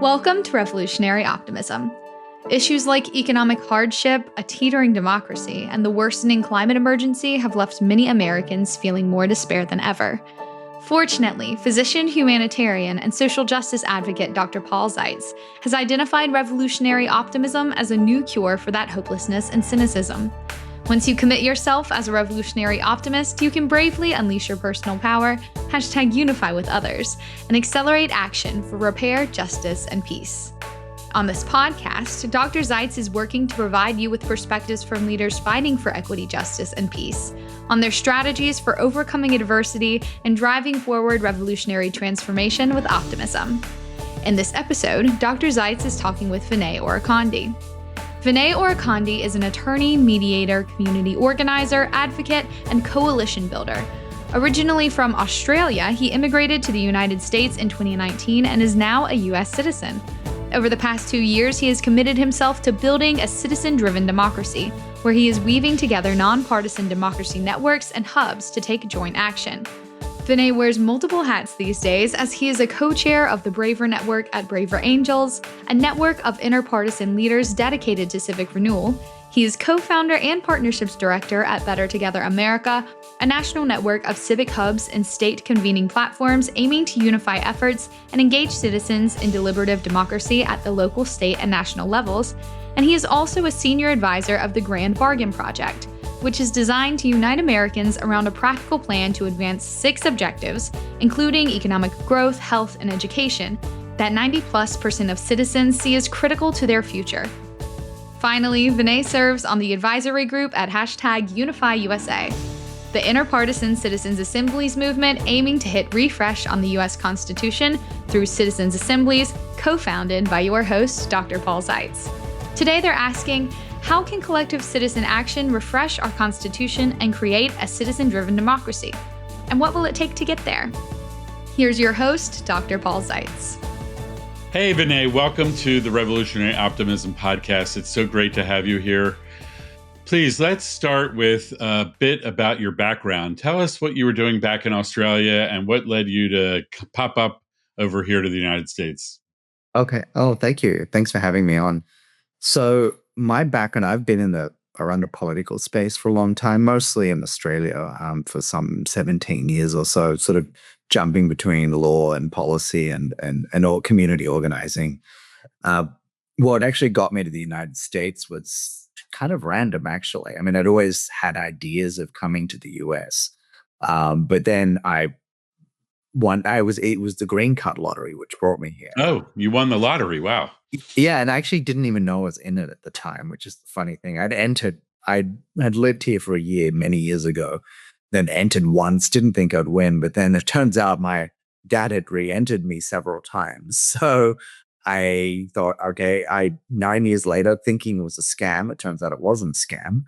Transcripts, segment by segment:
Welcome to Revolutionary Optimism. Issues like economic hardship, a teetering democracy, and the worsening climate emergency have left many Americans feeling more despair than ever. Fortunately, physician, humanitarian, and social justice advocate Dr. Paul Zeitz has identified revolutionary optimism as a new cure for that hopelessness and cynicism. Once you commit yourself as a revolutionary optimist, you can bravely unleash your personal power, #unify with others, and accelerate action for repair, justice, and peace. On this podcast, Dr. Zeitz is working to provide you with perspectives from leaders fighting for equity, justice, and peace, on their strategies for overcoming adversity and driving forward revolutionary transformation with optimism. In this episode, Dr. Zeitz is talking with Vinay Orekondy. Vinay Orekondy is an attorney, mediator, community organizer, advocate, and coalition builder. Originally from Australia, he immigrated to the United States in 2019 and is now a U.S. citizen. Over the past 2 years, he has committed himself to building a citizen-driven democracy, where he is weaving together nonpartisan democracy networks and hubs to take joint action. Vinay wears multiple hats these days, as he is a co-chair of the Braver Network at Braver Angels, a network of inter-partisan leaders dedicated to civic renewal. He is co-founder and partnerships director at Better Together America, a national network of civic hubs and state convening platforms aiming to unify efforts and engage citizens in deliberative democracy at the local, state, and national levels. And he is also a senior advisor of the Grand Bargain Project, which is designed to unite Americans around a practical plan to advance 6 objectives, including economic growth, health, and education, that 90+% of citizens see as critical to their future. Finally, Vinay serves on the advisory group at #UnifyUSA, the interpartisan citizens' assemblies movement aiming to hit refresh on the U.S. Constitution through citizens' assemblies, co-founded by your host, Dr. Paul Zeitz. Today they're asking, how can collective citizen action refresh our Constitution and create a citizen-driven democracy? And what will it take to get there? Here's your host, Dr. Paul Zeitz. Hey, Vinay, welcome to the Revolutionary Optimism podcast. It's so great to have you here. Please, let's start with a bit about your background. Tell us what you were doing back in Australia and what led you to pop up over here to the United States. Okay. Oh, thank you. Thanks for having me on. So my background, I've been around the political space for a long time, mostly in Australia for some 17 years or so, sort of jumping between law and policy and all community organizing. What actually got me to the United States was kind of random, actually. I mean, I'd always had ideas of coming to the US, but then it was the green card lottery which brought me here. Oh, you won the lottery. Wow. Yeah, and I actually didn't even know I was in it at the time, which is the funny thing. I had lived here for a year many years ago, then entered once, didn't think I'd win, but then it turns out my dad had re-entered me several times. So I thought, okay, 9 years later, thinking it was a scam, it turns out it wasn't a scam.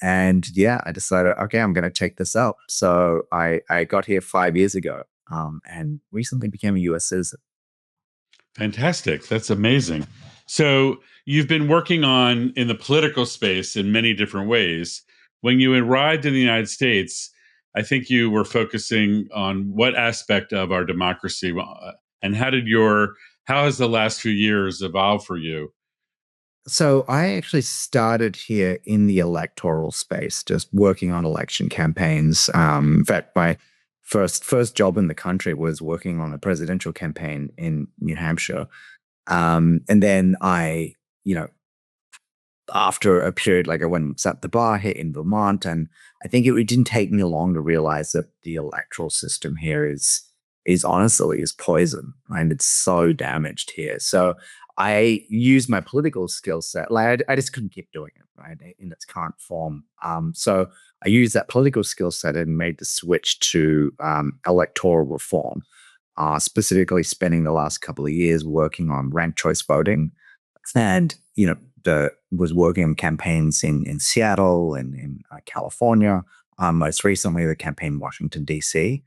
And yeah, I decided, okay, I'm going to take this out. So I got here 5 years ago and recently became a US citizen. Fantastic. That's amazing. So you've been working in the political space in many different ways. When you arrived in the United States, I think you were focusing on what aspect of our democracy, and how has the last few years evolved for you? So I actually started here in the electoral space, just working on election campaigns. In fact, my first job in the country was working on a presidential campaign in New Hampshire. And then after a period, I went and sat at the bar here in Vermont, and I think it didn't take me long to realize that the electoral system here is honestly poison, and it's so damaged here. So I used my political skill set. I just couldn't keep doing it, right, in its current form. So I used that political skill set and made the switch to electoral reform, specifically spending the last couple of years working on ranked choice voting, and was working on campaigns in Seattle and in California. Most recently, the campaign in Washington, D.C.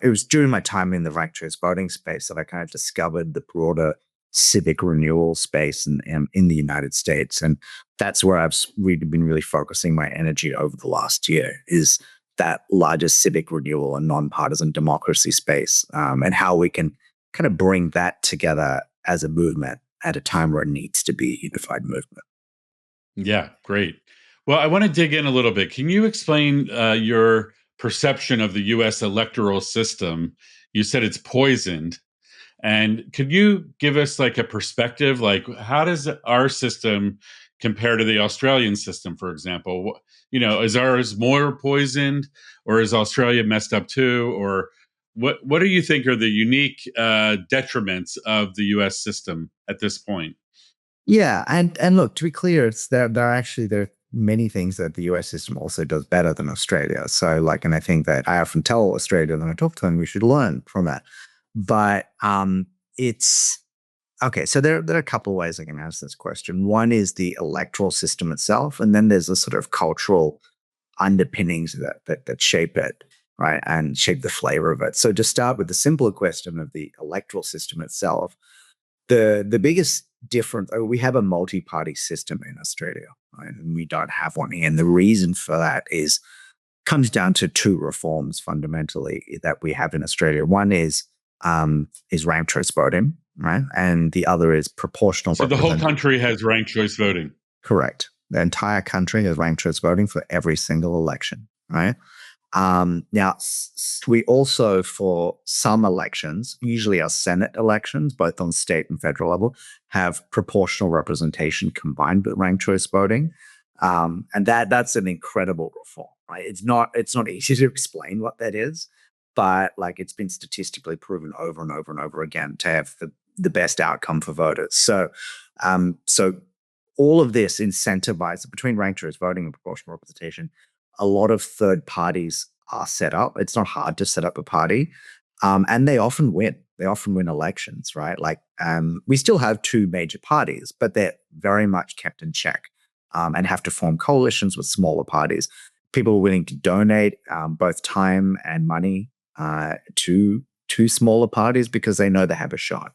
It was during my time in the ranked choice voting space that I kind of discovered the broader civic renewal space in the United States. And that's where I've been really focusing my energy over the last year, is that larger civic renewal and nonpartisan democracy space, and how we can kind of bring that together as a movement at a time where it needs to be a unified movement. Yeah, great. Well, I want to dig in a little bit. Can you explain your perception of the US electoral system? You said it's poisoned. And could you give us like a perspective? Like, how does our system compare to the Australian system, for example? Is ours more poisoned, or is Australia messed up too? Or what do you think are the unique detriments of the US system at this point? Yeah, and look, to be clear, there are many things that the US system also does better than Australia. So and I think that I often tell Australia when I talk to them, we should learn from that. But it's okay. So there are a couple of ways I can answer this question. One is the electoral system itself, and then there's a sort of cultural underpinnings that shape it, right, and shape the flavor of it. So to start with the simpler question of the electoral system itself, the biggest difference, we have a multi-party system in Australia, right? And we don't have one here. And the reason for that comes down to two reforms fundamentally that we have in Australia. One is ranked choice voting, right? And the other is proportional. So the whole country has ranked choice voting. Correct. The entire country has ranked choice voting for every single election, right? Now, we also, for some elections, usually our Senate elections, both on state and federal level, have proportional representation combined with ranked choice voting. And that's an incredible reform, right? It's not easy to explain what that is, but it's been statistically proven over and over and over again to have the best outcome for voters. So all of this incentivizes between ranked choice voting and proportional representation. A lot of third parties are set up. It's not hard to set up a party, and they often win. They often win elections, right? We still have two major parties, but they're very much kept in check, and have to form coalitions with smaller parties. People are willing to donate both time and money to smaller parties because they know they have a shot.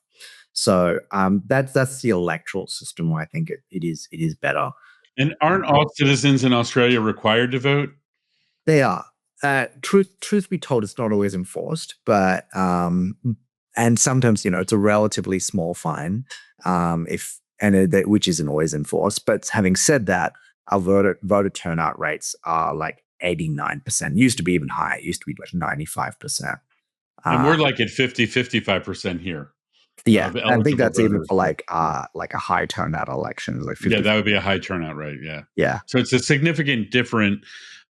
So that's the electoral system where I think it is better. And aren't all citizens in Australia required to vote? They are. Truth be told, it's not always enforced, but and sometimes it's a relatively small fine, which isn't always enforced. But having said that, our voter turnout rates are 89%. Used to be even higher. It used to be 95%. And we're at 55% here. Yeah, I think that's voters. Even for a high turnout election. Yeah, that would be a high turnout rate. Yeah. Yeah. So it's a significant different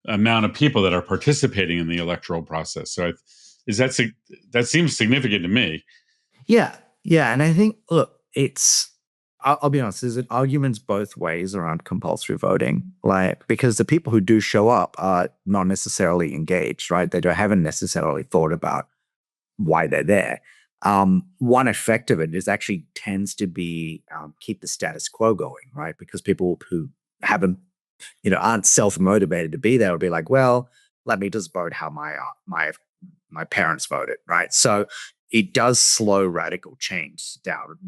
amount of people that are participating in the electoral process. So that seems significant to me. Yeah. Yeah. And I think, look, I'll be honest, there's arguments both ways around compulsory voting, because the people who do show up are not necessarily engaged, right? They haven't necessarily thought about why they're there. One effect of it is actually tends to be keep the status quo going, right? Because people who aren't self-motivated to be there will be like, well, let me just vote how my parents voted, right? So it does slow radical change down,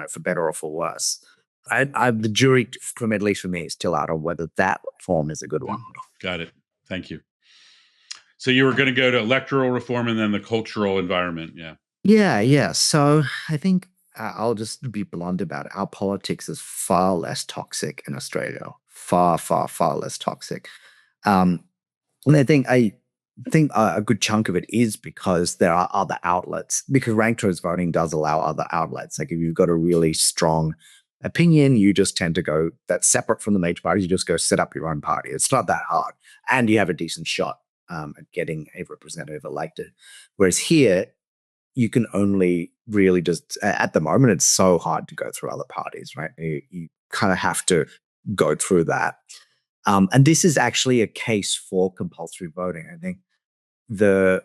for better or for worse. The jury, at least for me, is still out on whether that form is a good one. Got it. Thank you. So you were going to go to electoral reform and then the cultural environment. Yeah. Yeah. So I think I'll just be blunt about it. Our politics is far less toxic in Australia. Far, far, far less toxic. And I think a good chunk of it is because there are other outlets. Because ranked choice voting does allow other outlets. If you've got a really strong opinion, you just tend to go that's separate from the major parties. You just go set up your own party. It's not that hard, and you have a decent shot at getting a representative elected. Whereas here, you can only really just, at the moment, it's so hard to go through other parties, right? You kind of have to go through that. And this is actually a case for compulsory voting. I think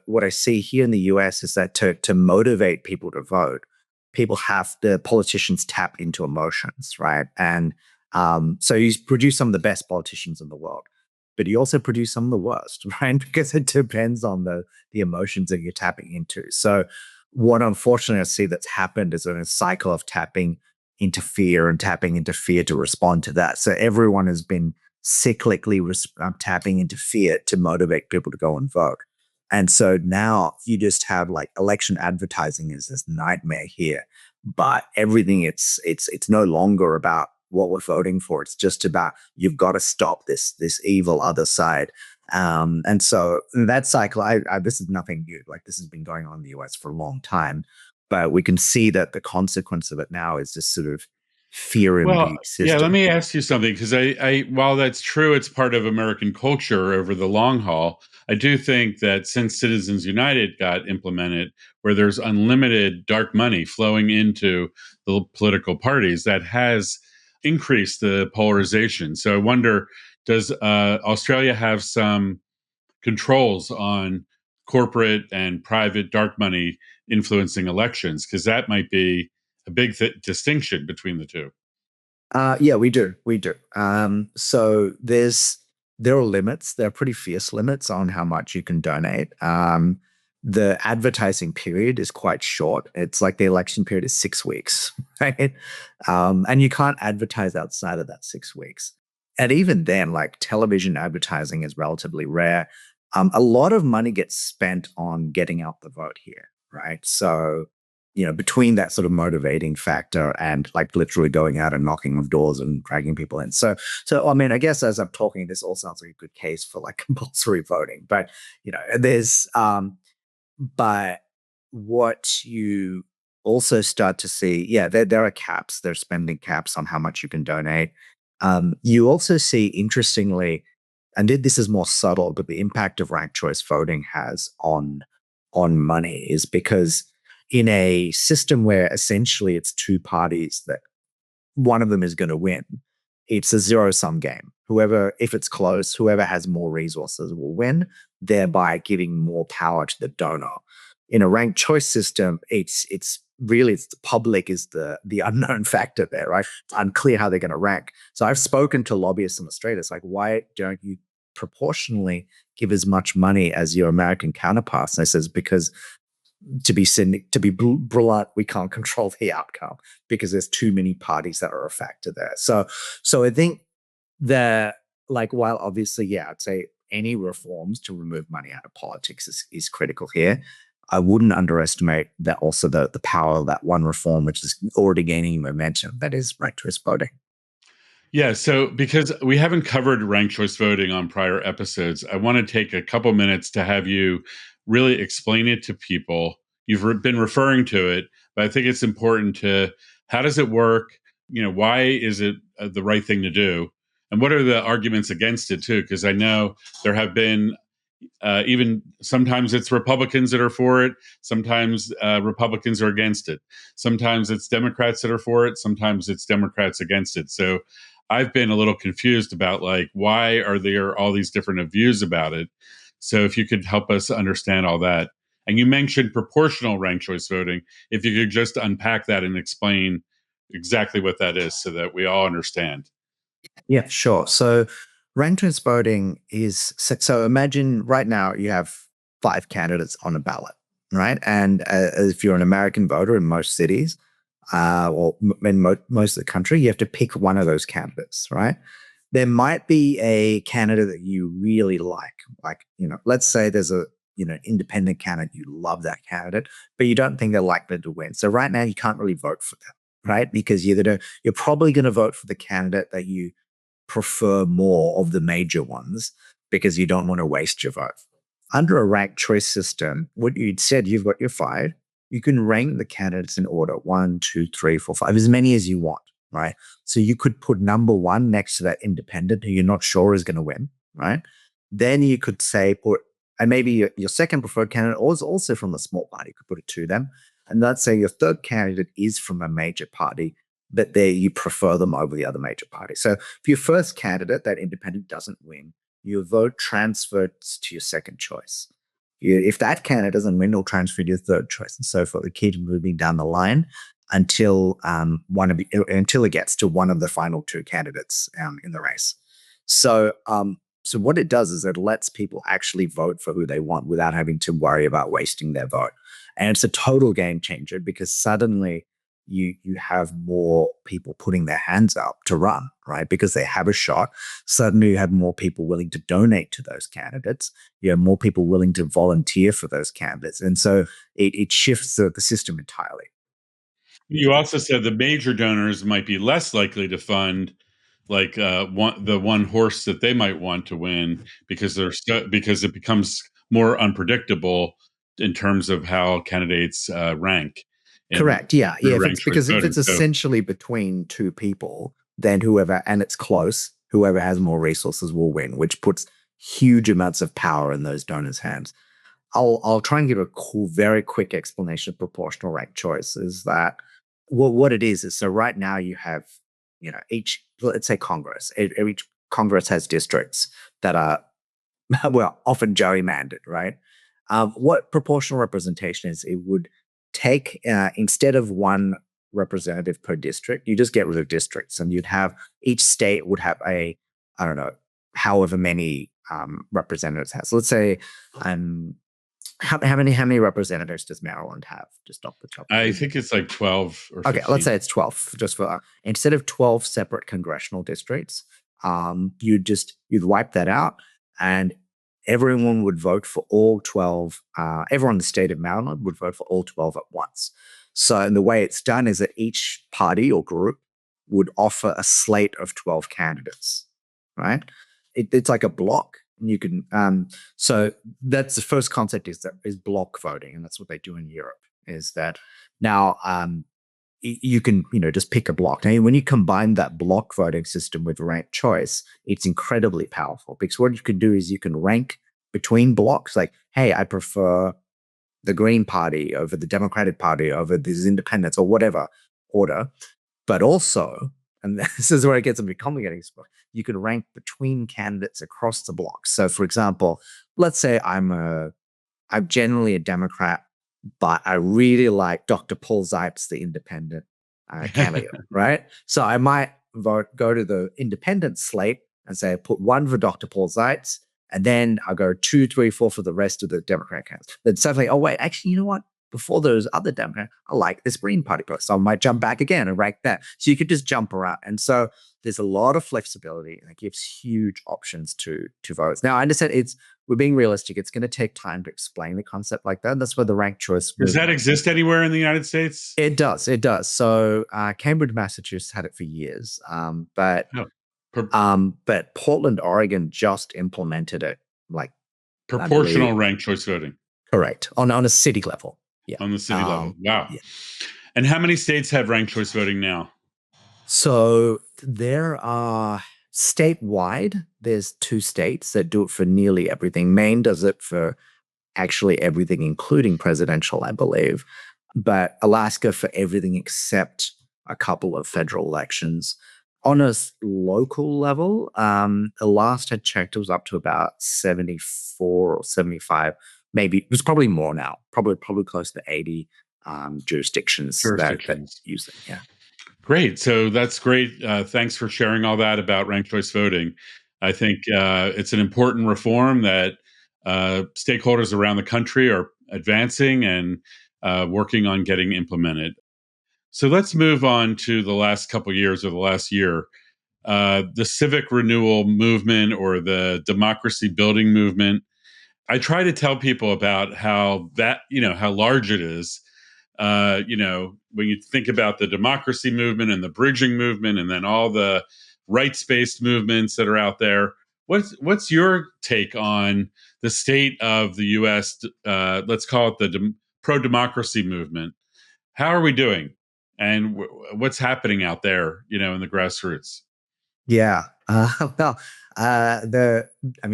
what I see here in the US is that to motivate people to vote, the politicians tap into emotions, right? And so you produce some of the best politicians in the world, but you also produce some of the worst, right? Because it depends on the emotions that you're tapping into. So what unfortunately I see that's happened is a cycle of tapping into fear and tapping into fear to respond to that. So everyone has been cyclically tapping into fear to motivate people to go and vote. And so now you just have election advertising is this nightmare here but everything it's no longer about what we're voting for. It's just about you've got to stop this evil other side. And so that cycle, this is nothing new. Like this has been going on in the US for a long time, but we can see that the consequence of it now is this sort of fear Well, imbued yeah, let system. me ask you something because while that's true, it's part of American culture over the long haul. I do think that since Citizens United got implemented, where there's unlimited dark money flowing into the political parties, that has increased the polarization. So I wonder, does Australia have some controls on corporate and private dark money influencing elections? Because that might be a big distinction between the two. Yeah, we do. We do. So there are limits. There are pretty fierce limits on how much you can donate. The advertising period is quite short. It's like the election period is 6 weeks, right? And you can't advertise outside of that 6 weeks. And even then, like television advertising is relatively rare. A lot of money gets spent on getting out the vote here, right? So between that sort of motivating factor and like literally going out and knocking on doors and dragging people in. So I mean, I guess as I'm talking, this all sounds like a good case for like compulsory voting, but there's but what you also start to see, yeah, there are caps, there's spending caps on how much you can donate. You also see, interestingly, and this is more subtle, but the impact of ranked choice voting has on money is because in a system where essentially it's two parties that one of them is going to win, it's a zero-sum game. If it's close, whoever has more resources will win, thereby giving more power to the donor. In a ranked choice system, it's really the public is the unknown factor there, right? It's unclear how they're going to rank. So I've spoken to lobbyists in Australia. It's like, why don't you proportionally give as much money as your American counterparts? And I says, because to be blunt, we can't control the outcome because there's too many parties that are a factor there. So I think that, like, while obviously, yeah, I'd say any reforms to remove money out of politics is critical here. I wouldn't underestimate that also the power of that one reform, which is already gaining momentum, that is ranked choice voting. Yeah, so because we haven't covered ranked choice voting on prior episodes, I want to take a couple minutes to have you really explain it to people. You've been referring to it, but I think it's important to how does it work? Why is it the right thing to do? And what are the arguments against it too? Because I know there have been even sometimes it's Republicans that are for it. Sometimes Republicans are against it. Sometimes it's Democrats that are for it. Sometimes it's Democrats against it. So I've been a little confused about like, why are there all these different views about it? So if you could help us understand all that. And you mentioned proportional ranked choice voting. If you could just unpack that and explain exactly what that is so that we all understand. Yeah, sure. So ranked choice voting is so imagine right now you have 5 candidates on a ballot, right? And if you're an American voter in most cities, or in most of the country, you have to pick one of those candidates, right? There might be a candidate that you really like, let's say there's a independent candidate, you love that candidate, but you don't think they're likely to win. So right now you can't really vote for them, right? Because you're probably going to vote for the candidate that you prefer more of the major ones because you don't want to waste your vote. Under a ranked choice system, what you'd said, you've got your 5, you can rank the candidates in order 1, 2, 3, 4, 5, as many as you want, right? So you could put number 1 next to that independent who you're not sure is going to win, right? Then you could say and maybe your second preferred candidate is also from a small party. You could put it to them. And let's say your third candidate is from a major party, but you prefer them over the other major party. So if your first candidate, that independent, doesn't win, your vote transfers to your second choice. If that candidate doesn't win, it'll transfer to your third choice, and so forth. We keep moving down the line until it gets to one of the final 2 candidates in the race. So what it does is it lets people actually vote for who they want without having to worry about wasting their vote. And it's a total game changer because suddenly you have more people putting their hands up to run, right? Because they have a shot. Suddenly you have more people willing to donate to those candidates. You have more people willing to volunteer for those candidates. And so it shifts the system entirely. You also said the major donors might be less likely to fund like the one horse that they might want to win because because it becomes more unpredictable in terms of how candidates rank in Correct. Yeah. Yeah. through If ranked it's choice because if voting. it's So essentially between two people, then and it's close, whoever has more resources will win, which puts huge amounts of power in those donors' hands. I'll try and give a cool, very quick explanation of proportional ranked choice. Is that what it is? Is so right now you have, each, let's say Congress. Each Congress has districts that are well, often gerrymandered, right? What proportional representation is, it would take, instead of one representative per district, you just get rid of districts and you'd have, each state would have I don't know, however many representatives has. So let's say, how many representatives does Maryland have, just off the top of I your head? think it's like 12 or Okay, let's 15. say it's 12, just for instead of 12 separate congressional districts, you'd wipe that out, and everyone would vote for all 12. Everyone in the state of Maryland would vote for all 12 at once. So, and the way it's done is that each party or group would offer a slate of 12 candidates, right? It's like a block. And you can, so that's the first concept, is block voting, and that's what they do in Europe. Is that now, you can, just pick a block. Now, when you combine that block voting system with ranked choice, it's incredibly powerful, because what you can do is you can rank between blocks. Like, hey, I prefer the Green Party over the Democratic Party over these independents, or whatever order. But also, and this is where it gets a bit complicating, you can rank between candidates across the blocks. So, for example, let's say I'm generally a Democrat, but I really like Dr. Paul Zeitz, the independent candidate, right? So I might go to the independent slate and say, put one for Dr. Paul Zeitz, and then I'll go 2, 3, 4 for the rest of the Democrat candidates. Then suddenly, oh wait, actually, you know what? Before those other Democrats, I like this Green Party person. So I might jump back again and rank that. So you could just jump around. And so there's a lot of flexibility, and it gives huge options to votes. Now, I understand we're being realistic. It's going to take time to explain the concept like that. That's where the ranked choice Does that movement. exist anywhere in the United States? It does. It does. So Cambridge, Massachusetts had it for years, but No. Per- but Portland, Oregon just implemented it. Like, I Proportional believe, ranked choice voting correct, on a city level. Yeah. on the city level. Wow. Yeah. And how many states have ranked choice voting now? So there are statewide, there's 2 states that do it for nearly everything. Maine does it for actually everything, including presidential, I believe. But Alaska for everything except a couple of federal elections. On a local level, the last I checked, it was up to about 74 or 75. Maybe it was probably more now. Probably close to 80 jurisdictions that use it. Yeah. Great. So that's great. Thanks for sharing all that about ranked choice voting. I think it's an important reform that stakeholders around the country are advancing and working on getting implemented. So let's move on to the last couple of years, or the last year. The civic renewal movement, or the democracy building movement. I try to tell people about how how large it is. When you think about the democracy movement and the bridging movement, and then all the rights-based movements that are out there, what's your take on the state of the U.S.? Let's call it the pro-democracy movement. How are we doing, and what's happening out there? In the grassroots. Yeah. Well,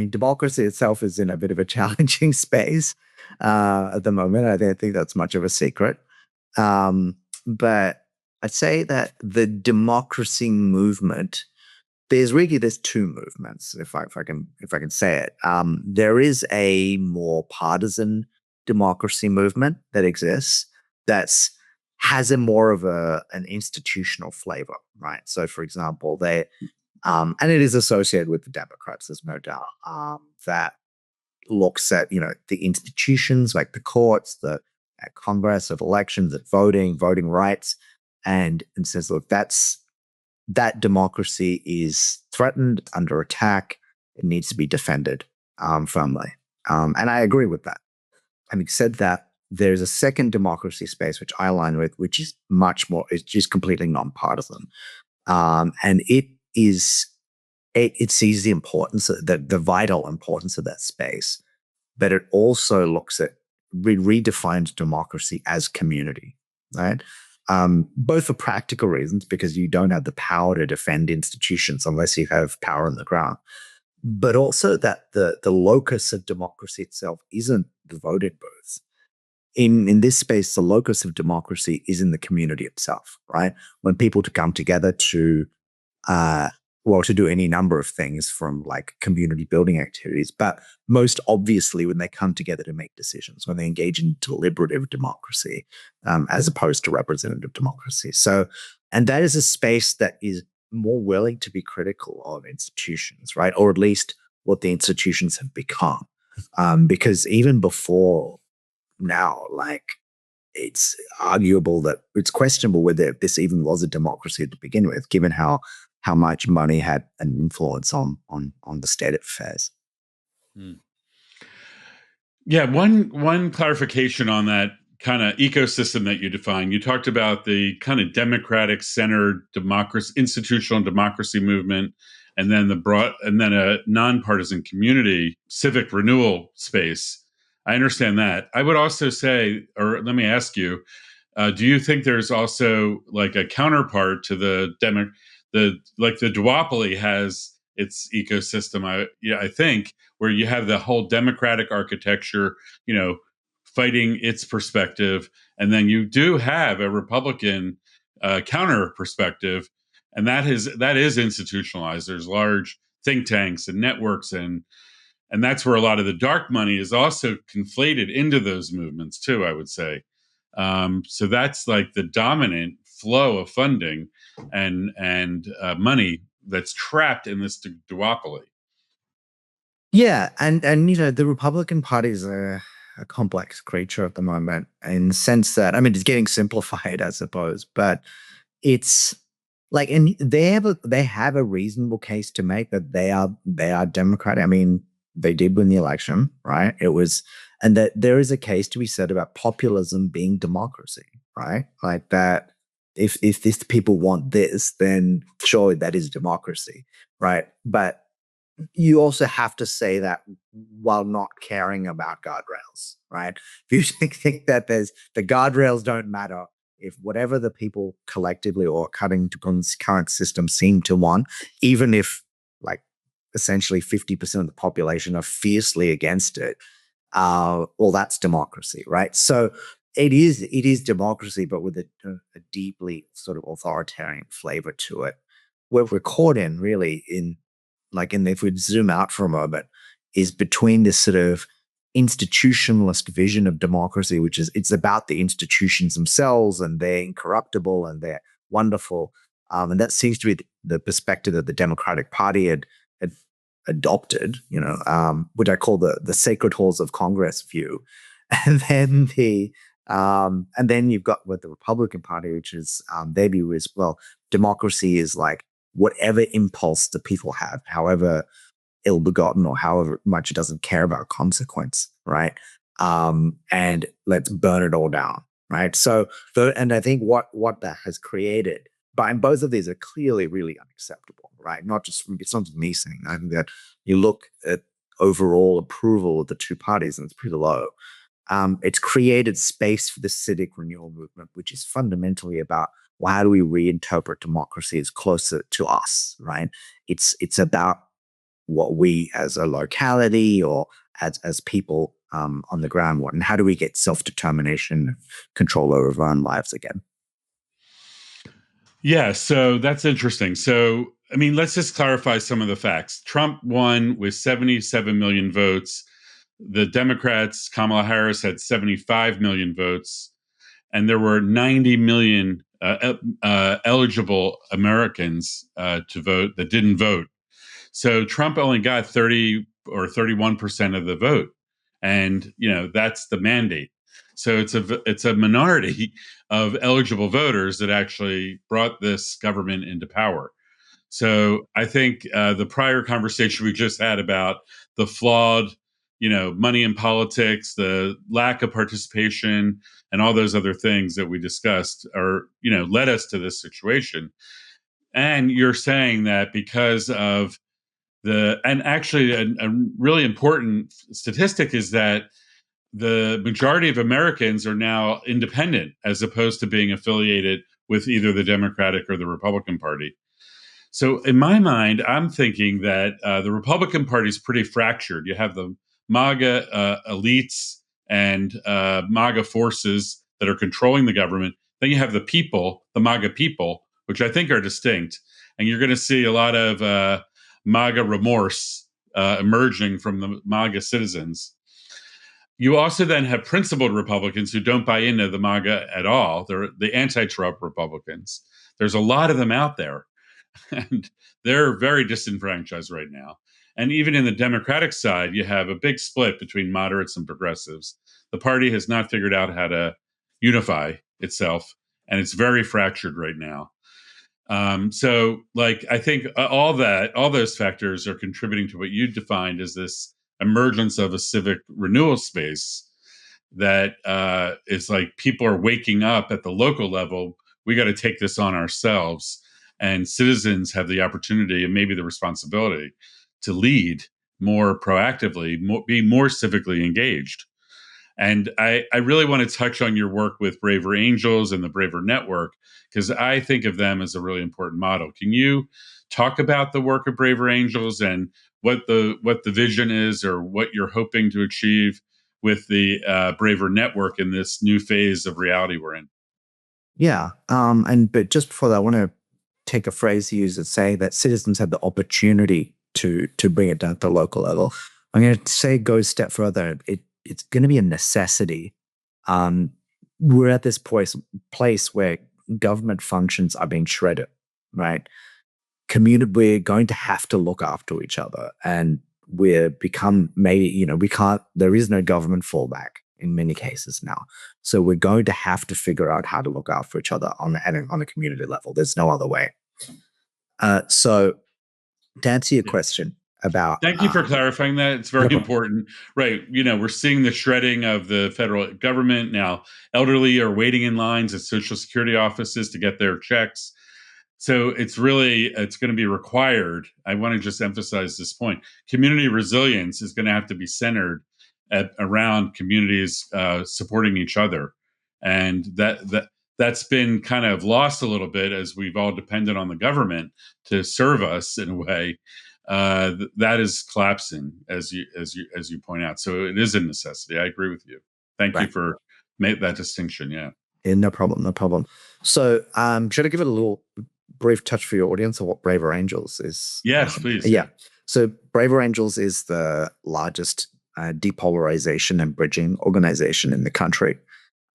democracy itself is in a bit of a challenging space at the moment. I don't think that's much of a secret. But I'd say that the democracy movement, there's 2 movements, if I can say it. There is a more partisan democracy movement that exists, has a more of an institutional flavor, right? So, for example, and it is associated with the Democrats, there's no doubt, that looks at, the institutions like the courts, at Congress, at elections, at voting rights, and says, look, that democracy is threatened, under attack. It needs to be defended firmly. And I agree with that. Having said that, there's a second democracy space, which I align with, which is much more, it's just completely nonpartisan. And it sees the importance, the vital importance of that space, but it also looks at, redefines democracy as community, right? Both for practical reasons, because you don't have the power to defend institutions unless you have power on the ground, but also that the locus of democracy itself isn't the voting booths. In this space, the locus of democracy is in the community itself, right? When people to come together to to do any number of things, from like community building activities, but most obviously when they come together to make decisions, when they engage in deliberative democracy, as opposed to representative democracy. So, and that is a space that is more willing to be critical of institutions, right? Or at least what the institutions have become. Because even before now, like, it's arguable that it's questionable whether this even was a democracy to begin with, given how much money had an influence on the state of affairs. Yeah, one clarification on that kind of ecosystem that you defined. You talked about the kind of democratic centered democracy, institutional democracy movement, and then a nonpartisan community civic renewal space. I understand that. I would also say, or let me ask you, do you think there's also like a counterpart to the duopoly has its ecosystem? I think, where you have the whole democratic architecture, fighting its perspective, and then you do have a Republican counter perspective, and that is institutionalized. There's large think tanks and networks, and that's where a lot of the dark money is also conflated into those movements too, I would say. So that's like the dominant flow of funding and money that's trapped in this duopoly. Yeah, and the Republican Party is a complex creature at the moment, in the sense that, I mean, it's getting simplified, I suppose, but it's like, and they have a reasonable case to make that they are Democratic. I mean, they did win the election, right? And that there is a case to be said about populism being democracy, right? Like that, if these people want this, then surely that is democracy, right? But you also have to say that while not caring about guardrails, right? If you think that the guardrails don't matter, if whatever the people collectively or cutting to current system seem to want, even if like essentially 50% of the population are fiercely against it, well, that's democracy, right? So it is democracy, but with a deeply sort of authoritarian flavor to it. Where we're caught in, really, if we zoom out for a moment, is between this sort of institutionalist vision of democracy, which is, it's about the institutions themselves and they're incorruptible and they're wonderful. And that seems to be the perspective that the Democratic Party had adopted, which I call the sacred halls of Congress view. And then you've got with the Republican Party, which is their view is, well, democracy is like whatever impulse the people have, however ill-begotten or however much it doesn't care about consequence, right? And let's burn it all down, right? So, and I think what that has created, and both of these are clearly really unacceptable, right? It's not just me saying that. I think that you look at overall approval of the two parties and it's pretty low. It's created space for the civic renewal movement, which is fundamentally about, well, how do we reinterpret democracy as closer to us, right? It's about what we as a locality or as people on the ground want, and how do we get self-determination, control over our own lives again? Yeah, so that's interesting. So, I mean, let's just clarify some of the facts. Trump won with 77 million votes. The Democrats, Kamala Harris, had 75 million votes, and there were 90 million eligible Americans to vote that didn't vote. So Trump only got 30 or 31% of the vote, and that's the mandate. So it's a minority of eligible voters that actually brought this government into power. So I think the prior conversation we just had about the flawed, money in politics, the lack of participation, and all those other things that we discussed are, led us to this situation. And you're saying that because of and actually a really important statistic is that the majority of Americans are now independent as opposed to being affiliated with either the Democratic or the Republican Party. So in my mind, I'm thinking that the Republican Party is pretty fractured. You have the MAGA elites and MAGA forces that are controlling the government. Then you have the people, the MAGA people, which I think are distinct. And you're going to see a lot of MAGA remorse emerging from the MAGA citizens. You also then have principled Republicans who don't buy into the MAGA at all. They're the anti-Trump Republicans. There's a lot of them out there, and they're very disenfranchised right now. And even in the Democratic side, you have a big split between moderates and progressives. The party has not figured out how to unify itself, and it's very fractured right now. I think all those factors are contributing to what you defined as this emergence of a civic renewal space that is like people are waking up at the local level. We got to take this on ourselves, and citizens have the opportunity and maybe the responsibility to lead more proactively, be more civically engaged. And I really want to touch on your work with Braver Angels and the Braver Network, because I think of them as a really important model. Can you talk about the work of Braver Angels and what the vision is, or what you're hoping to achieve with the Braver Network in this new phase of reality we're in? Yeah. But just before that, I want to take a phrase you use and say that citizens have the opportunity to bring it down to the local level. I'm going to say go a step further. It's going to be a necessity. We're at this place where government functions are being shredded, right? We're going to have to look after each other, and there is no government fallback in many cases now. So we're going to have to figure out how to look after each other on a community level. There's no other way. So to answer your question about... Thank you for clarifying that. It's very important. Right. We're seeing the shredding of the federal government now. Elderly are waiting in lines at Social Security offices to get their checks. So it's going to be required. I want to just emphasize this point. Community resilience is going to have to be centered around communities supporting each other. And that's been kind of lost a little bit as we've all depended on the government to serve us in a way. That is collapsing, as you point out. So it is a necessity. I agree with you. Thank you for making that distinction. Yeah. No problem. So should I give it a little brief touch for your audience of what Braver Angels is? Yes, please. Yeah. So Braver Angels is the largest depolarization and bridging organization in the country.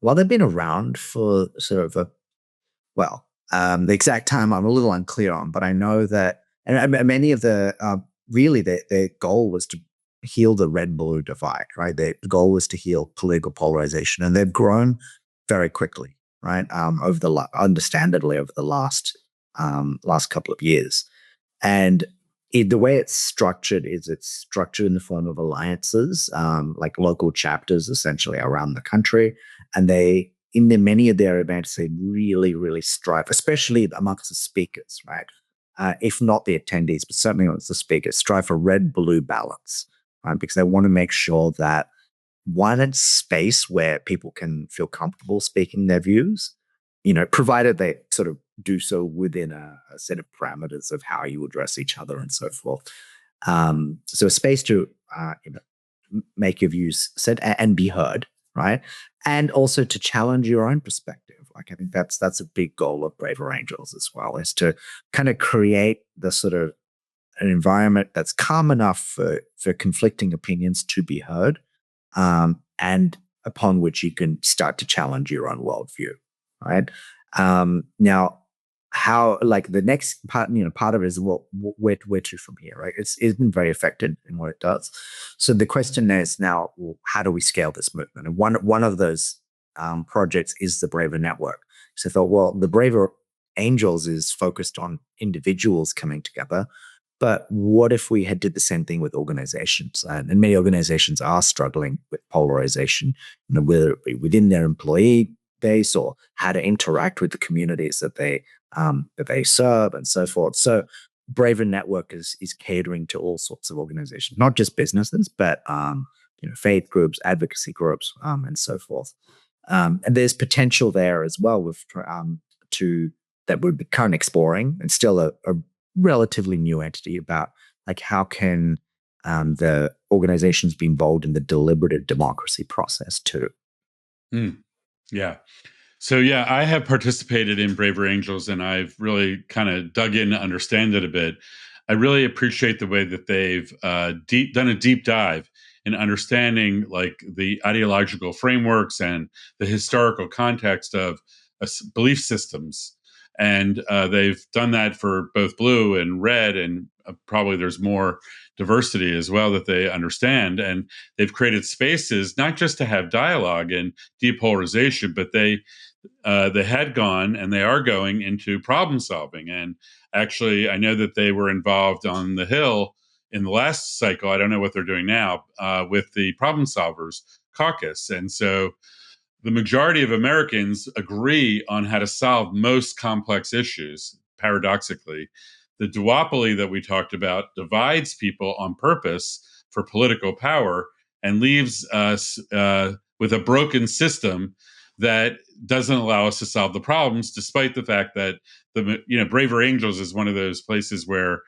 While they've been around for sort of the exact time I'm a little unclear on, but I know that, and many of the, really their goal was to heal the red-blue divide, right? Their goal was to heal political polarization, and they've grown very quickly, right? Understandably over the last couple of years. And the way it's structured is it's structured in the form of alliances, like local chapters essentially around the country. And many of their events, they really, really strive, especially amongst the speakers, right? If not the attendees, but certainly amongst the speakers, strive for red-blue balance, right? Because they want to make sure that it's space where people can feel comfortable speaking their views, provided they sort of do so within a set of parameters of how you address each other and so forth. So a space to make your views said and be heard, right? And also to challenge your own perspective. Like I think that's a big goal of Braver Angels as well, is to kind of create the sort of an environment that's calm enough for conflicting opinions to be heard, and upon which you can start to challenge your own worldview, right? Now, how, like the next part, part of it is where to from here, right? It's been very affected in what it does. So the question is now, how do we scale this movement? And one of those projects is the Braver Network. So I thought, the Braver Angels is focused on individuals coming together. But what if we had did the same thing with organizations? And many organizations are struggling with polarization, whether it be within their employee base or how to interact with the communities that they serve and so forth. So Braver Network is catering to all sorts of organizations, not just businesses, but faith groups, advocacy groups, and so forth. And there's potential there as well with that we're currently exploring, and still a relatively new entity about like how can the organizations be involved in the deliberative democracy process too. Yeah. So yeah, I have participated in Braver Angels, and I've really kind of dug in to understand it a bit. I really appreciate the way that they've done a deep dive in understanding like the ideological frameworks and the historical context of belief systems. And they've done that for both blue and red, and probably there's more diversity as well that they understand. And they've created spaces not just to have dialogue and depolarization, but they had gone and they are going into problem solving. And actually, I know that they were involved on the Hill in the last cycle. I don't know what they're doing now with the Problem Solvers Caucus. And so the majority of Americans agree on how to solve most complex issues, paradoxically. The duopoly that we talked about divides people on purpose for political power and leaves us with a broken system that doesn't allow us to solve the problems, despite the fact that Braver Angels is one of those places where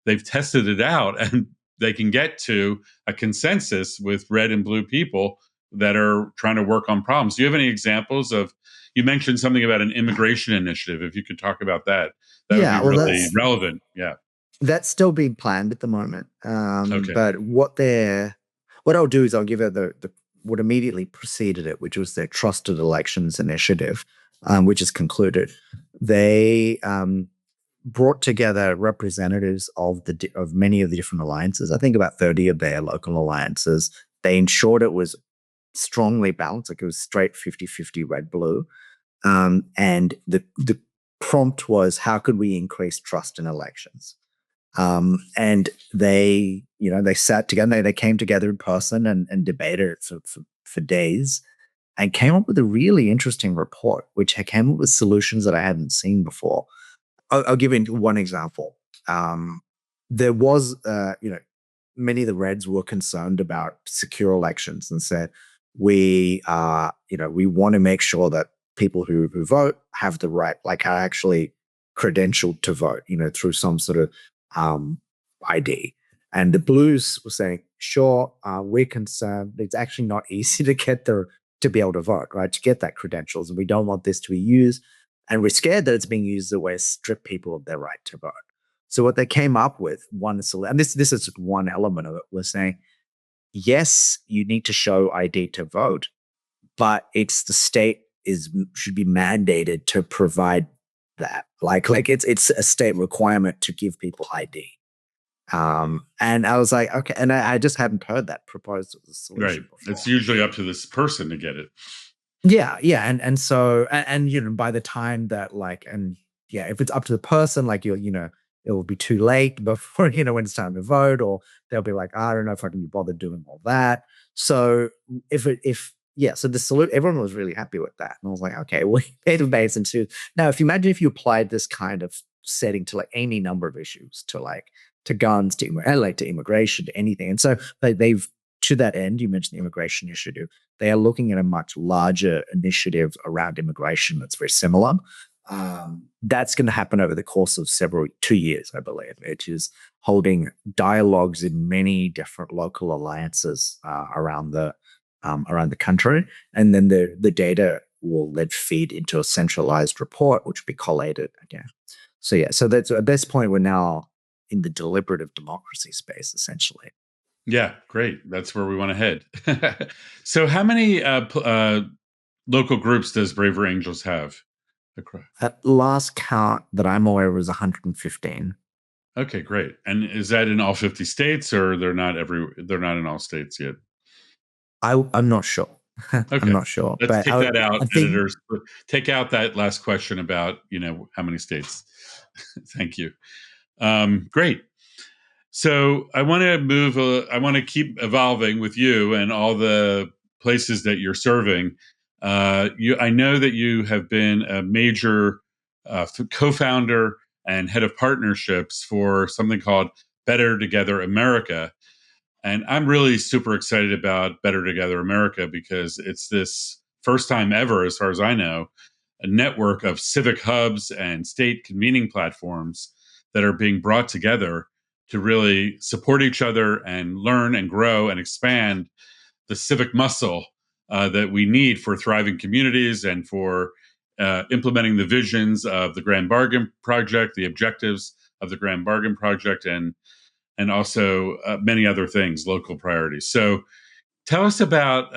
they've tested it out and they can get to a consensus with red and blue people that are trying to work on problems. Do you have any examples of? You mentioned something about an immigration initiative. If you could talk about that, that would be really relevant. Yeah, that's still being planned at the moment. Okay. But what I'll do is I'll give it the what immediately preceded it, which was their Trusted Elections Initiative, which is concluded. They brought together representatives of many of the different alliances. I think about 30 of their local alliances. They ensured it was strongly balanced, like it was straight 50-50 red-blue. And the prompt was, how could we increase trust in elections? And they sat together, they came together in person and debated it for days and came up with a really interesting report, which came up with solutions that I hadn't seen before. I'll give you one example. There was, many of the Reds were concerned about secure elections and said, we want to make sure that people who vote have the right, like are actually credentialed to vote, through some sort of ID. And the Blues were saying, sure, we're concerned it's actually not easy to get to be able to vote, right? To get that credentials. And we don't want this to be used. And we're scared that it's being used as a way to strip people of their right to vote. So what they came up with, and this is just one element of it, was saying, yes, you need to show ID to vote, but it's the state should be mandated to provide that. Like it's a state requirement to give people ID. And I was like, okay, and I just hadn't heard that proposed as a solution before. It's usually up to this person to get it. Yeah, and so by the time that if it's up to the person, like it will be too late before when it's time to vote, or they'll be like, I don't know if I can be bothered doing all that. So so the solution, everyone was really happy with that, and I was like, okay, well, database into now. If you imagine if you applied this kind of setting to like any number of issues, to guns, to immigration, to anything, and so they've. To that end, you mentioned the immigration initiative. They are looking at a much larger initiative around immigration that's very similar. That's going to happen over the course of 2 years, I believe, which is holding dialogues in many different local alliances around the country, and then the data will then feed into a centralized report, which will be collated again. So that's at this point we're now in the deliberative democracy space, essentially. Yeah, great. That's where we want to head. So how many local groups does Braver Angels have? At last count that I'm aware of was 115. Okay, great. And is that in all 50 states, or they're not in all states yet? I'm not sure. Okay. I'm not sure. Let's take that out, editors. Take out that last question about, how many states. Thank you. Great. So I want to move. I want to keep evolving with you and all the places that you're serving. I know that you have been a major co-founder and head of partnerships for something called Better Together America, and I'm really super excited about Better Together America because it's this first time ever, as far as I know, a network of civic hubs and state convening platforms that are being brought together to really support each other and learn and grow and expand the civic muscle that we need for thriving communities and for implementing the visions of the Grand Bargain Project, the objectives of the Grand Bargain Project, and also many other things, local priorities. So tell us about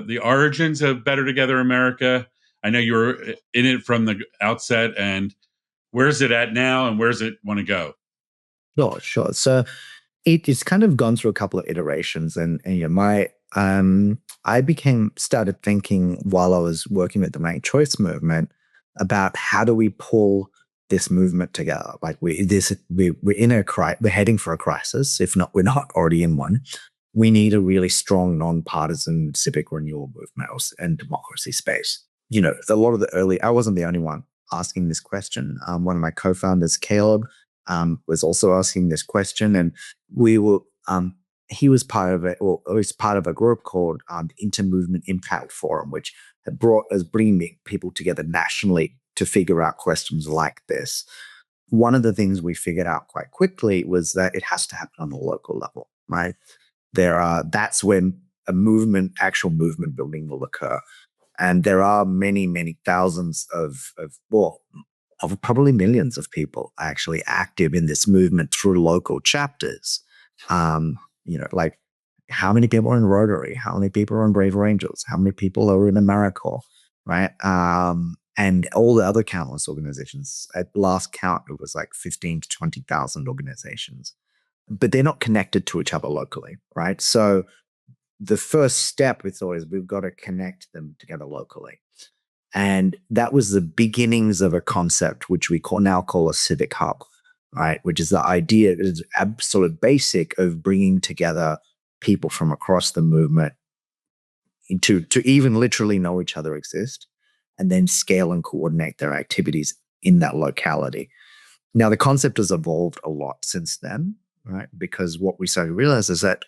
the origins of Better Together America. I know you were in it from the outset, and where's it at now, and where's it want to go? Sure. So it's kind of gone through a couple of iterations, and I started thinking while I was working with the Make Choice movement about how do we pull this movement together. Like we're heading for a crisis. If not, we're not already in one. We need a really strong, non-partisan civic renewal movement and democracy space. A lot of I wasn't the only one asking this question. One of my co-founders, Caleb, was also asking this question, and we were. He was part of it, or he was part of a group called the Inter-Movement Impact Forum, which is bringing people together nationally to figure out questions like this. One of the things we figured out quite quickly was that it has to happen on the local level, right? That's when actual movement building will occur. And there are many, many thousands of probably millions of people actually active in this movement through local chapters. Like how many people are in Rotary? How many people are in Brave Angels? How many people are in AmeriCorps, right? And all the other countless organizations. At last count, it was like 15 to 20,000 organizations. But they're not connected to each other locally, right? So the first step we thought is we've got to connect them together locally. And that was the beginnings of a concept which we now call a civic hub, right? Which is the idea, is absolute basic of bringing together people from across the movement to even literally know each other exist, and then scale and coordinate their activities in that locality. Now, the concept has evolved a lot since then, right? Because what we started to realize is that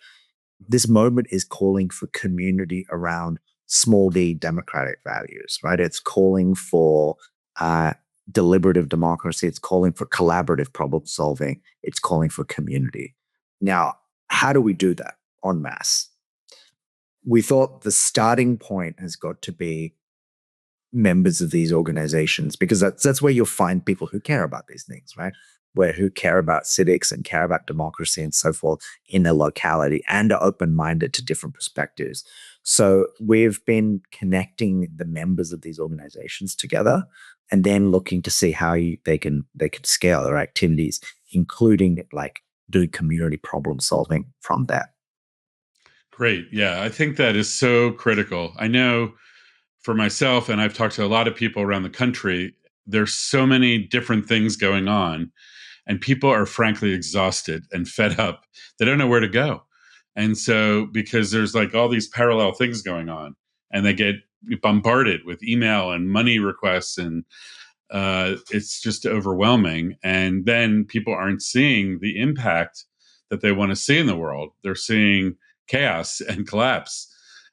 this moment is calling for community around small d democratic values, right? It's calling for deliberative democracy. It's calling for collaborative problem solving. It's calling for community. Now, how do we do that en masse? We thought the starting point has got to be members of these organizations, because that's where you'll find people who care about these things, right? Who care about civics and care about democracy and so forth in their locality and are open-minded to different perspectives. So we've been connecting the members of these organizations together and then looking to see how they can scale their activities, including like do community problem solving from that. Great. Yeah, I think that is so critical. I know for myself, and I've talked to a lot of people around the country, there's so many different things going on, and people are frankly exhausted and fed up. They don't know where to go. And so, because there's like all these parallel things going on, and they get bombarded with email and money requests, and it's just overwhelming. And then people aren't seeing the impact that they want to see in the world. They're seeing chaos and collapse,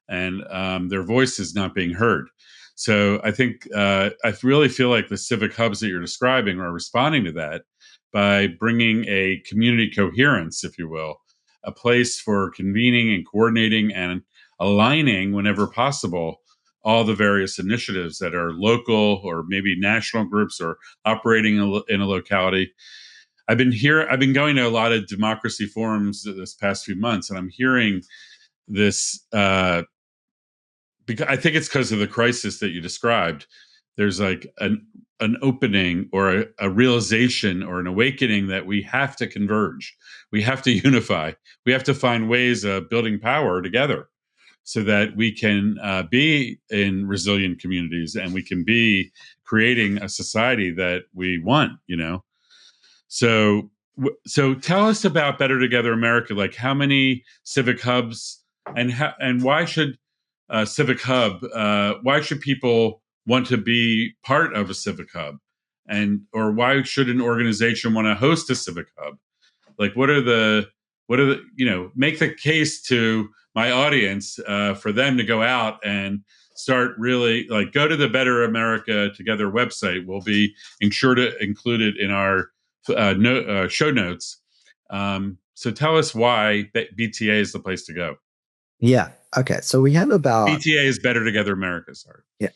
and their voice is not being heard. So I think I really feel like the civic hubs that you're describing are responding to that by bringing a community coherence, if you will, a place for convening and coordinating and aligning whenever possible all the various initiatives that are local or maybe national groups or operating in a locality. I've been going to a lot of democracy forums this past few months, and I'm hearing this because I think it's because of the crisis that you described. There's like an opening or a realization or an awakening that we have to converge, we have to unify, we have to find ways of building power together, so that we can be in resilient communities and we can be creating a society that we want. So So tell us about Better Together America. Like, how many civic hubs, and why should civic hub? Why should people want to be part of a civic hub, or why should an organization want to host a civic hub? Like, make the case to my audience for them to go out and start really, like, go to the Better America Together website. We'll be sure to include it in our show notes. So tell us why BTA is the place to go. Yeah. Okay. So we have about BTA is Better Together America. Sorry. Yeah.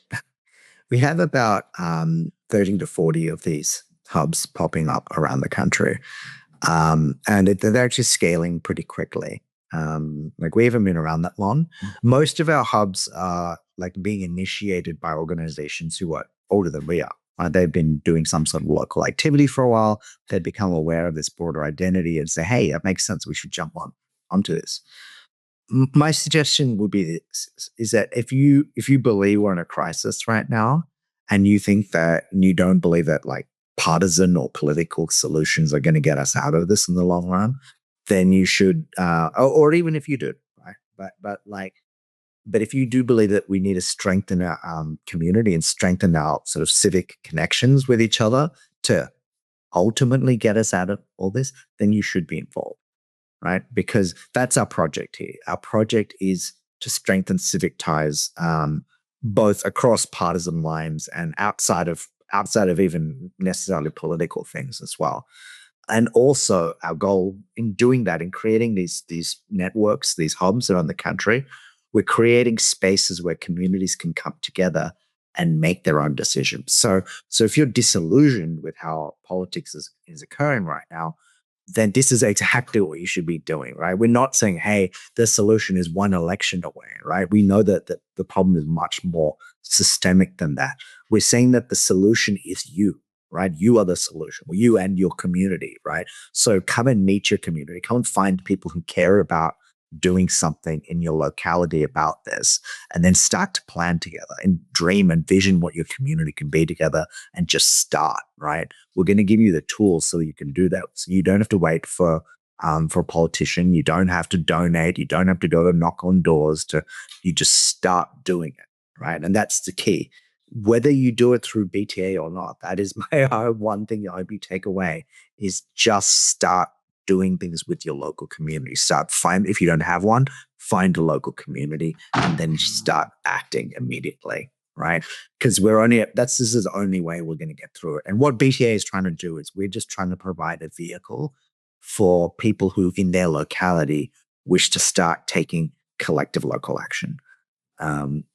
We have about 30 to 40 of these hubs popping up around the country. And they're actually scaling pretty quickly. Like, we haven't been around that long. Most of our hubs are like being initiated by organizations who are older than we are. They've been doing some sort of local activity for a while. They've become aware of this broader identity and say, hey, that makes sense. We should jump onto this. My suggestion would be this, is that if you believe we're in a crisis right now, and you think that, and you don't believe that like partisan or political solutions are going to get us out of this in the long run, then you should, or even if you do, right? But if you do believe that we need to strengthen our community and strengthen our sort of civic connections with each other to ultimately get us out of all this, then you should be involved, right? Because that's our project here. Our project is to strengthen civic ties, both across partisan lines and outside of even necessarily political things as well. And also, our goal in doing that, in creating these networks, these hubs around the country, we're creating spaces where communities can come together and make their own decisions. So if you're disillusioned with how politics is occurring right now, then this is exactly what you should be doing, right? We're not saying, hey, the solution is one election away, right? We know that the problem is much more systemic than that. We're saying that the solution is you, right? You are the solution, you and your community, right? So come and meet your community. Come and find people who care about doing something in your locality about this, and then start to plan together and dream and vision what your community can be together, and just start, right? We're going to give you the tools so you can do that. So you don't have to wait for a politician. You don't have to donate. You don't have to go and knock on doors. You just start doing it, right? And that's the key. Whether you do it through BTA or not, that is my one thing I hope you take away, is just start doing things with your local community. If you don't have one, find a local community and then start acting immediately, right? Because this is the only way we're going to get through it. And what BTA is trying to do is we're just trying to provide a vehicle for people who in their locality wish to start taking collective local action.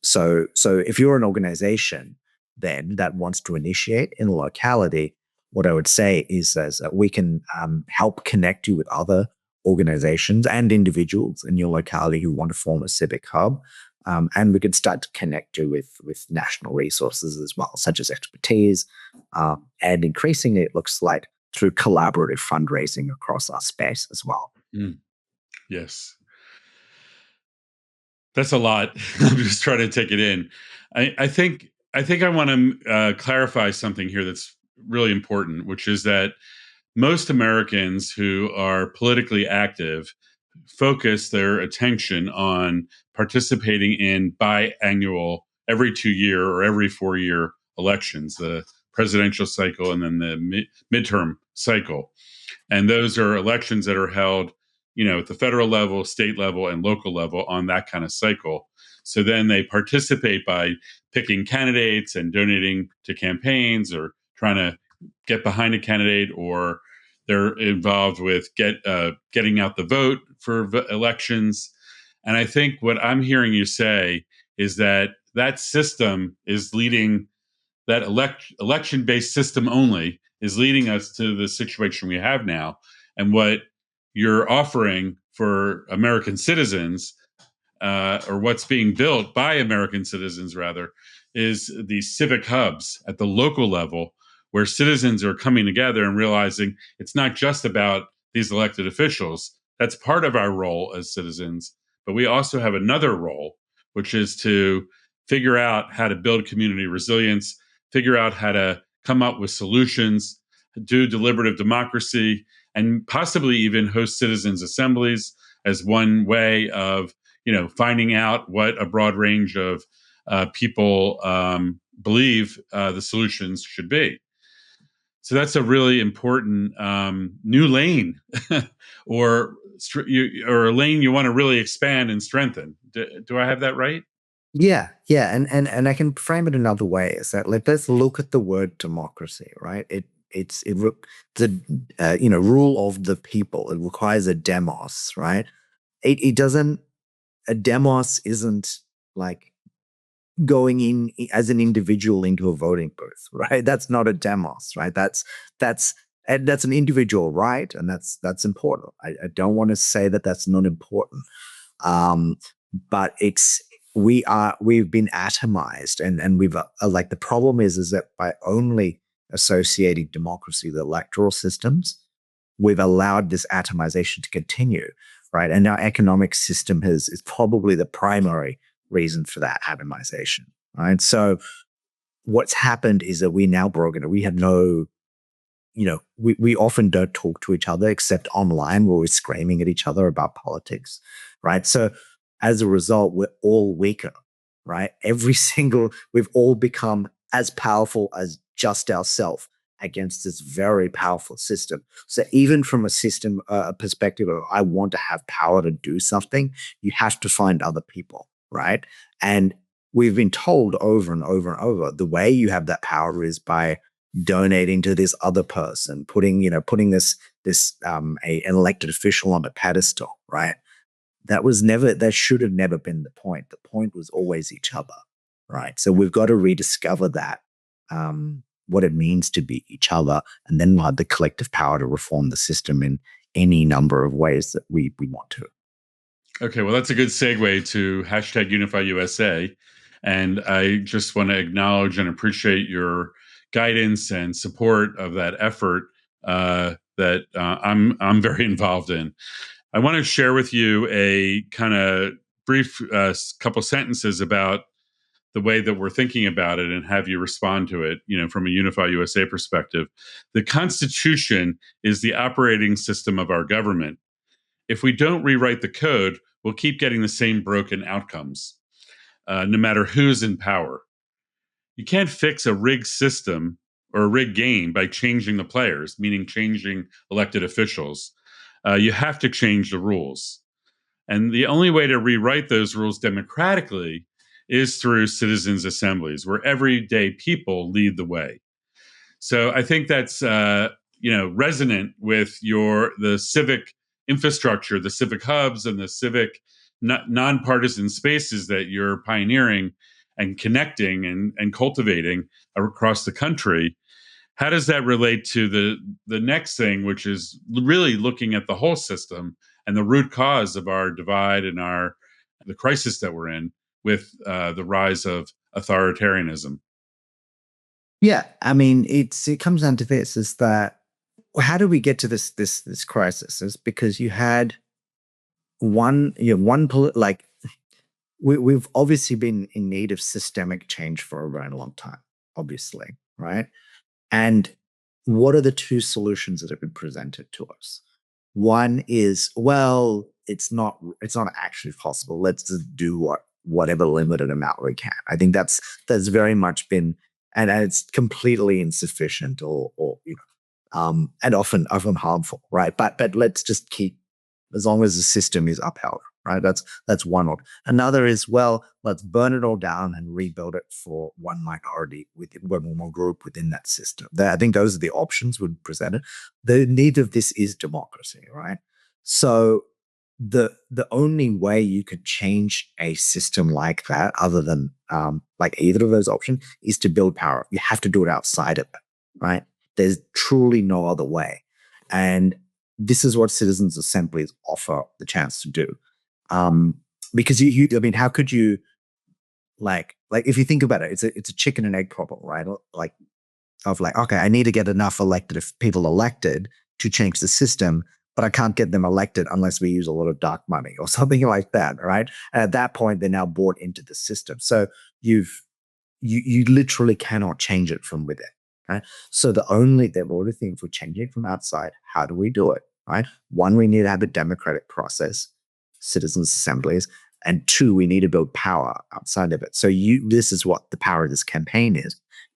So if you're an organization then that wants to initiate in a locality, what I would say is that we can help connect you with other organizations and individuals in your locality who want to form a civic hub. And we can start to connect you with national resources as well, such as expertise. And increasingly, it looks like through collaborative fundraising across our space as well. Yes. That's a lot. I'm just trying to take it in. I think I want to clarify something here that's really important, which is that most Americans who are politically active focus their attention on participating in biannual, every 2-year or every 4-year elections, the presidential cycle and then the midterm cycle. And those are elections that are held, at the federal level, state level, and local level on that kind of cycle. So then they participate by picking candidates and donating to campaigns, or trying to get behind a candidate, or they're involved with getting out the vote for elections. And I think what I'm hearing you say is that system is leading, that election-based system only is leading us to the situation we have now. And what you're offering for American citizens, or what's being built by American citizens rather, is these civic hubs at the local level, where citizens are coming together and realizing it's not just about these elected officials. That's part of our role as citizens, but we also have another role, which is to figure out how to build community resilience, figure out how to come up with solutions, do deliberative democracy, and possibly even host citizens' assemblies as one way of, finding out what a broad range of people believe the solutions should be. So that's a really important new lane, or or a lane you want to really expand and strengthen. Do I have that right? Yeah, yeah, and I can frame it another way. Is that let's look at the word democracy, right? The rule of the people. It requires a demos, right? It doesn't. A demos isn't like going in as an individual into a voting booth, right? That's not a demos, right? That's an individual right, and that's important. I don't want to say that that's not important, um, but we've been atomized, and we've like the problem is that by only associating democracy with electoral systems, we've allowed this atomization to continue, right? And our economic system is probably the primary reason for that atomization, right? So what's happened is that we now broken it. We have no, we often don't talk to each other except online where we're screaming at each other about politics, right? So as a result, we're all weaker, right? We've all become as powerful as just ourselves against this very powerful system. So even from a system perspective of I want to have power to do something, you have to find other people, right? And we've been told over and over and over, the way you have that power is by donating to this other person, putting this an elected official on a pedestal, right? That should have never been the point. The point was always each other, right? So we've got to rediscover that, what it means to be each other, and then we'll have the collective power to reform the system in any number of ways that we want to. Okay, well, that's a good segue to hashtag Unify USA. And I just want to acknowledge and appreciate your guidance and support of that effort that I'm very involved in. I want to share with you a kind of brief couple sentences about the way that we're thinking about it and have you respond to it, from a Unify USA perspective. The Constitution is the operating system of our government. If we don't rewrite the code, we'll keep getting the same broken outcomes, no matter who's in power. You can't fix a rigged system or a rigged game by changing the players, meaning changing elected officials. You have to change the rules. And the only way to rewrite those rules democratically is through citizens' assemblies, where everyday people lead the way. So I think that's resonant with the civic infrastructure, the civic hubs, and the civic nonpartisan spaces that you're pioneering and connecting and cultivating across the country. How does that relate to the next thing, which is really looking at the whole system and the root cause of our divide and the crisis that we're in with the rise of authoritarianism? Yeah, I mean, it comes down to this: is that how do we get to this crisis? Is because you had we've obviously been in need of systemic change for a very long time, obviously, right? And what are the two solutions that have been presented to us? One is, well, it's not actually possible. Let's just do whatever limited amount we can. I think that's very much been, and it's completely insufficient or and often harmful, right? But let's just keep, as long as the system is upheld, right? That's one option. Another is, well, let's burn it all down and rebuild it for one minority within one more group within that system. I think those are the options we presented. The need of this is democracy, right? So the only way you could change a system like that, other than like either of those options, is to build power. You have to do it outside of it, right? There's truly no other way. And this is what citizens' assemblies offer the chance to do. Because I mean, how could you, like if you think about it, it's a chicken and egg problem, right? Like, okay, I need to get enough people elected to change the system, but I can't get them elected unless we use a lot of dark money or something like that, right? And at that point, they're now bought into the system. So you literally cannot change it from within, Right? So the only thing for changing from outside, how do we do it? Right? One, we need to have a democratic process, citizens' assemblies, and two, we need to build power outside of it. So this is what the power of this campaign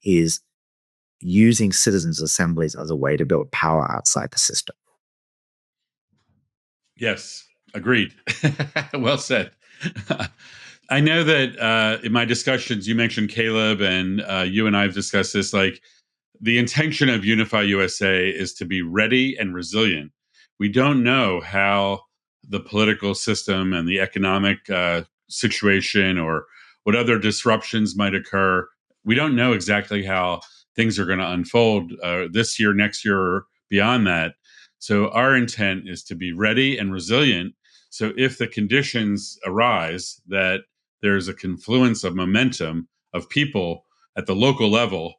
is using citizens' assemblies as a way to build power outside the system. Yes, agreed. Well said. I know that in my discussions, you mentioned Caleb, and you and I have discussed this. Like, the intention of Unify USA is to be ready and resilient. We don't know how the political system and the economic situation or what other disruptions might occur. We don't know exactly how things are going to unfold this year, next year, or beyond that. So, our intent is to be ready and resilient. So, if the conditions arise that there's a confluence of momentum of people at the local level,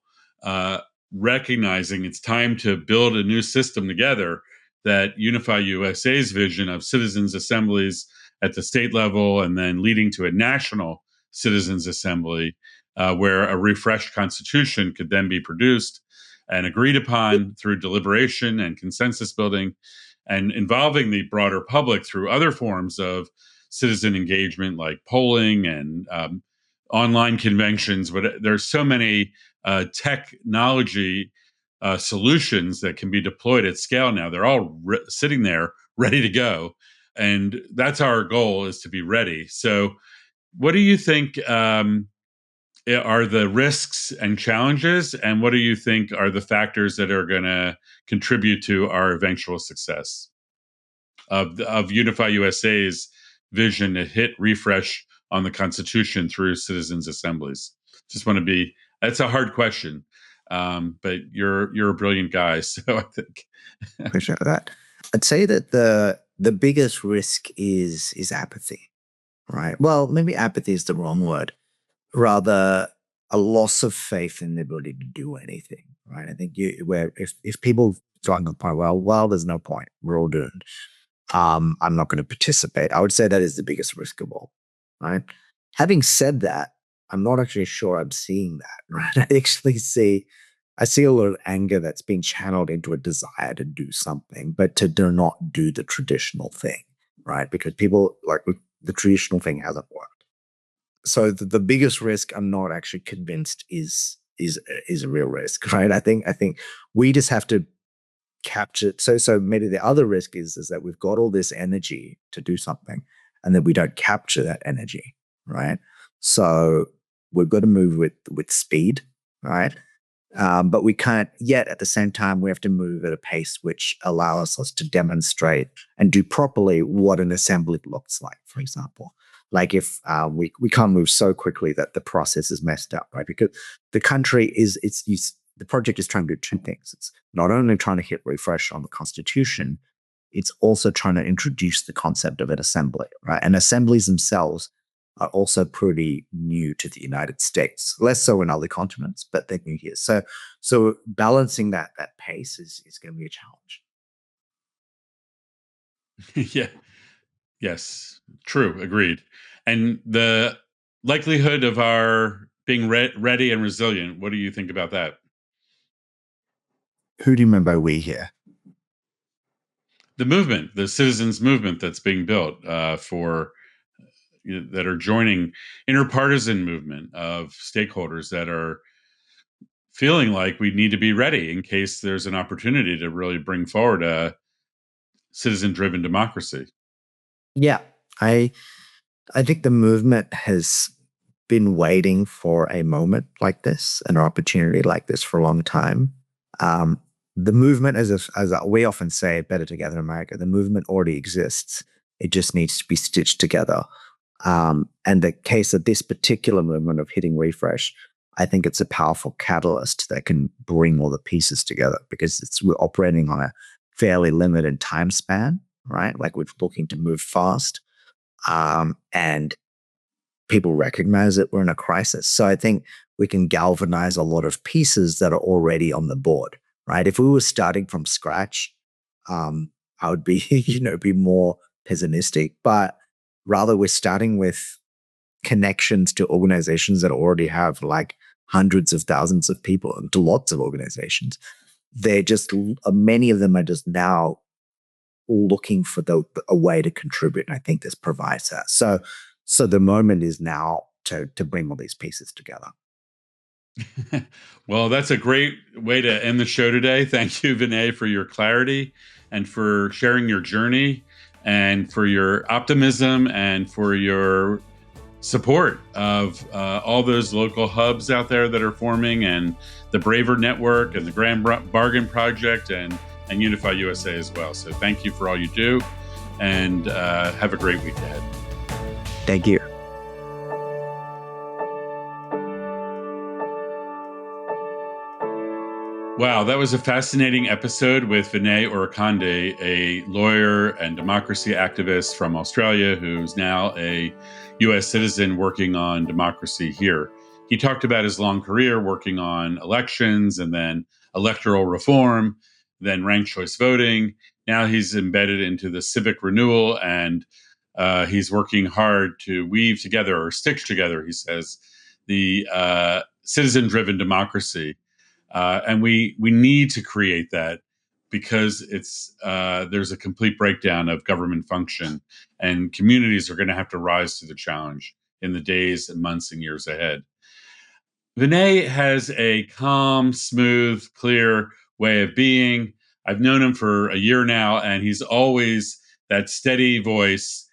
recognizing it's time to build a new system together, that Unify USA's vision of citizens' assemblies at the state level and then leading to a national citizens' assembly where a refreshed constitution could then be produced and agreed upon through deliberation and consensus building and involving the broader public through other forms of citizen engagement like polling and online conventions. But there's so many technology solutions that can be deployed at scale now. They're all sitting there ready to go. And that's our goal, is to be ready. So what do you think are the risks and challenges? And what do you think are the factors that are going to contribute to our eventual success of Unify USA's vision to hit refresh on the Constitution through citizens' assemblies? Just want to be, that's a hard question. But you're a brilliant guy, so I think. Appreciate that. I'd say that the biggest risk is apathy, right? Well, maybe apathy is the wrong word. Rather, a loss of faith in the ability to do anything, right? I think if people start to point, well, there's no point. We're all doomed. I'm not going to participate. I would say that is the biggest risk of all, right? Having said that, I'm not actually sure I'm seeing that, right? I see a lot of anger that's being channeled into a desire to do something, but to not do the traditional thing, right? Because people, like, the traditional thing hasn't worked. So the biggest risk, I'm not actually convinced is a real risk, right? I think we just have to capture. So maybe the other risk is that we've got all this energy to do something, and that we don't capture that energy, right? So we've got to move with speed, right? But we can't yet. At the same time, we have to move at a pace which allows us to demonstrate and do properly what an assembly looks like. For example, like if we can't move so quickly that the process is messed up, right? Because the country the project is trying to do two things. It's not only trying to hit refresh on the Constitution, it's also trying to introduce the concept of an assembly, right? And assemblies themselves are also pretty new to the United States, less so in other continents, but they're new here. So balancing that pace is going to be a challenge. Yeah. Yes. True. Agreed. And the likelihood of our being ready and resilient, what do you think about that? Who do you mean by we here? The movement, the citizens movement that's being built that are joining inter-partisan movement of stakeholders that are feeling like we need to be ready in case there's an opportunity to really bring forward a citizen-driven democracy. Yeah, I think the movement has been waiting for a moment like this, an opportunity like this, for a long time. The movement, as we often say, Better Together in America, the movement already exists. It just needs to be stitched together. And the case of this particular movement of hitting refresh, I think it's a powerful catalyst that can bring all the pieces together, because we're operating on a fairly limited time span, right? Like, we're looking to move fast, and people recognize that we're in a crisis. So I think we can galvanize a lot of pieces that are already on the board, right? If we were starting from scratch, I would be, be more pessimistic. But rather, we're starting with connections to organizations that already have, like, hundreds of thousands of people and to lots of organizations. They're just, many of them are just now looking for a way to contribute. And I think this provides that. So the moment is now to bring all these pieces together. Well, that's a great way to end the show today. Thank you, Vinay, for your clarity and for sharing your journey and for your optimism and for your support of all those local hubs out there that are forming, and the Braver Network and the Grand Bargain Project and Unify USA as well. So thank you for all you do, and have a great week ahead. Thank you. Wow, that was a fascinating episode with Vinay Orekondy, a lawyer and democracy activist from Australia who's now a U.S. citizen working on democracy here. He talked about his long career working on elections and then electoral reform, then ranked choice voting. Now he's embedded into the civic renewal, and he's working hard to weave together or stitch together, he says, the citizen-driven democracy. And we need to create that because there's a complete breakdown of government function, and communities are going to have to rise to the challenge in the days and months and years ahead. Vinay has a calm, smooth, clear way of being. I've known him for a year now, and he's always that steady voice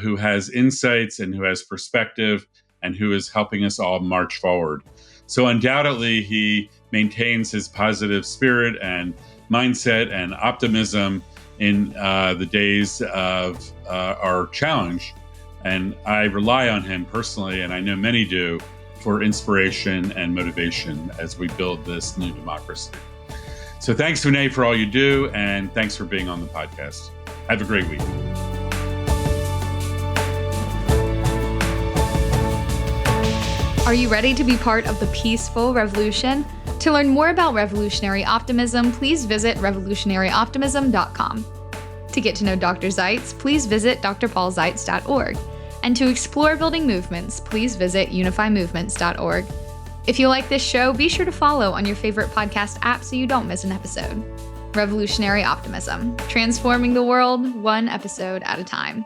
who has insights and who has perspective and who is helping us all march forward. So undoubtedly, he maintains his positive spirit and mindset and optimism in the days of our challenge. And I rely on him personally, and I know many do, for inspiration and motivation as we build this new democracy. So thanks, Vinay, for all you do, and thanks for being on the podcast. Have a great week. Are you ready to be part of the peaceful revolution? To learn more about revolutionary optimism, please visit revolutionaryoptimism.com. To get to know Dr. Zeitz, please visit drpaulzeitz.org. And to explore building movements, please visit unifymovements.org. If you like this show, be sure to follow on your favorite podcast app so you don't miss an episode. Revolutionary Optimism, transforming the world one episode at a time.